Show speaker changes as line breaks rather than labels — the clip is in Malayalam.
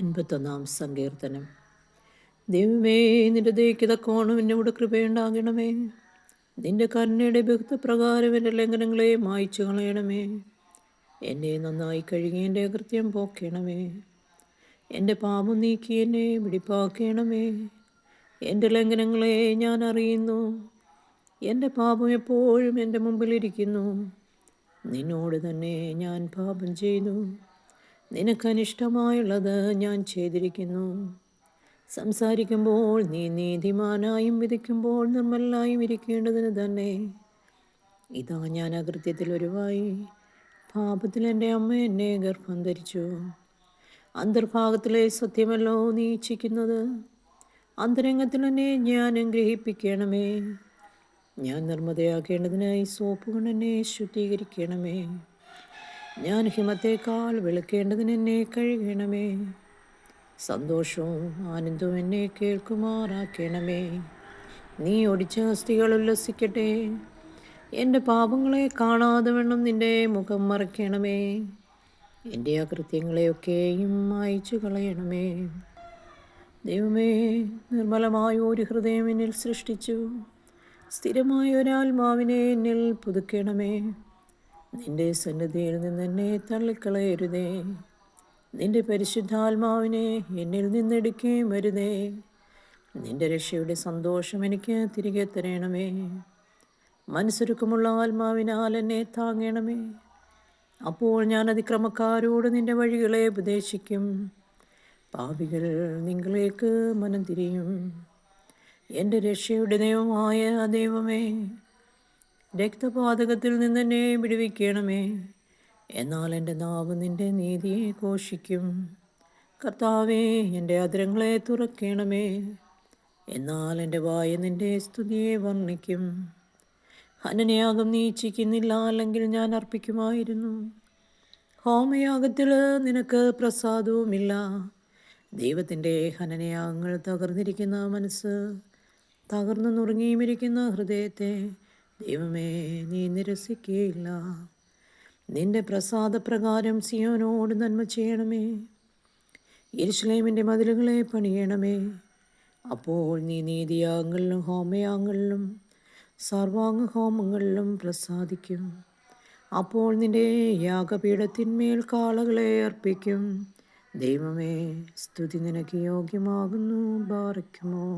51 സങ്കീർത്തനം. ദൈവമേ, നിന്റെ ദയയ്ക്ക് തക്കോണം എന്നോട് കൃപയുണ്ടാകണമേ. നിന്റെ കരുണയുടെ ബഹുത്വപ്രകാരം എൻ്റെ ലംഘനങ്ങളെ മായ്ച്ചു കളയണമേ. എന്നെ നന്നായി കഴുകി എൻ്റെ അകൃത്യം പോക്കണമേ. എൻ്റെ പാപം നീക്കി എന്നെ വെടിപ്പാക്കണമേ. എൻ്റെ ലംഘനങ്ങളെ ഞാൻ അറിയുന്നു. എൻ്റെ പാപം എപ്പോഴും എൻ്റെ മുമ്പിലിരിക്കുന്നു. നിന്നോട് തന്നെ ഞാൻ പാപം ചെയ്തു. നിനക്കനിഷ്ടമായുള്ളത് ഞാൻ ചെയ്തിരിക്കുന്നു. സംസാരിക്കുമ്പോൾ നീ നീതിമാനായും വിധിക്കുമ്പോൾ നിർമ്മലനായും ഇരിക്കേണ്ടതിന് തന്നെ. ഇതാ ഞാൻ അകൃത്യത്തിൽ ഒരുവായി. പാപത്തിൽ എൻ്റെ അമ്മ എന്നെ ഗർഭം ധരിച്ചു. അന്തർഭാഗത്തിലെ സത്യമല്ലോ നീ ഇച്ഛിക്കുന്നത്. അന്തരംഗത്തിൽ എന്നെ ജ്ഞാനം ഗ്രഹിപ്പിക്കണമേ. ഞാൻ നിർമ്മതയാക്കേണ്ടതിനായി സോപ്പ് കൊണ്ട് എന്നെ ശുദ്ധീകരിക്കണമേ. ഞാൻ ഹിമത്തേക്കാൾ വെളുക്കേണ്ടതിന് എന്നെ കഴുകണമേ. സന്തോഷവും ആനന്ദവും എന്നെ കേൾക്കുമാറാക്കണമേ. നീ ഒടിച്ച അസ്ഥികൾ ഉല്ലസിക്കട്ടെ. എൻ്റെ പാപങ്ങളെ കാണാതെ വണ്ണം നിൻ്റെ മുഖം മറയ്ക്കണമേ. എൻ്റെ അകൃത്യങ്ങളെയൊക്കെയും മായ്ച്ചു കളയണമേ. ദൈവമേ, നിർമ്മലമായ ഒരു ഹൃദയം എന്നിൽ സൃഷ്ടിച്ചു. സ്ഥിരമായ ഒരാത്മാവിനെ എന്നിൽ പുതുക്കണമേ. നിന്റെ സന്നിധിയിൽ നിന്ന് എന്നെ തള്ളിക്കളയരുതേ. നിന്റെ പരിശുദ്ധാത്മാവിനെ എന്നിൽ നിന്നെടുക്കുകയും വരുതേ. നിന്റെ രക്ഷയുടെ സന്തോഷം എനിക്ക് തിരികെ തരണമേ. മനസ്സൊരുക്കമുള്ള ആത്മാവിനാൽ എന്നെ താങ്ങണമേ. അപ്പോൾ ഞാൻ അതിക്രമക്കാരോട് നിന്റെ വഴികളെ ഉപദേശിക്കും. പാപികൾ നിങ്ങളിലേക്ക് മനം തിരിയും. എൻ്റെ രക്ഷയുടെ ദൈവമായ ദൈവമേ, രക്തപാതകത്തിൽ നിന്നെന്നെ വിടുവിക്കണമേ. എന്നാൽ എൻ്റെ നാവ് നിൻ്റെ നീതിയെ ഘോഷിക്കും. കർത്താവേ, എൻ്റെ അധരങ്ങളെ തുറക്കണമേ. എന്നാൽ എൻ്റെ വായ നിൻ്റെ സ്തുതിയെ വർണ്ണിക്കും. ഹനനയാഗം നീ ഇച്ഛിക്കുന്നില്ല, അല്ലെങ്കിൽ ഞാൻ അർപ്പിക്കുമായിരുന്നു. ഹോമയാഗത്തിൽ നിനക്ക് പ്രസാദവുമില്ല. ദൈവത്തിൻ്റെ ഹനനയാഗങ്ങൾ തകർന്നിരിക്കുന്ന മനസ്സ്, തകർന്നു നുറുങ്ങിയുമിരിക്കുന്ന ഹൃദയത്തെ ദൈവമേ നീ നിരസിക്കുകയില്ല. നിന്റെ പ്രസാദപ്രകാരം സിയോനോട് നന്മ ചെയ്യണമേ. യെരൂശലേമിൻ്റെ മതിലുകളെ പണിയണമേ. അപ്പോൾ നീ നീതിയാഗങ്ങളിലും ഹോമയാഗങ്ങളിലും സർവാംഗ ഹോമങ്ങളിലും പ്രസാദിക്കും. അപ്പോൾ നിന്റെ യാഗപീഠത്തിന്മേൽ കാളകളെ അർപ്പിക്കും. ദൈവമേ, സ്തുതി നിനക്ക് യോഗ്യമാകുന്നു. ബാറയ്ക്കുമോ.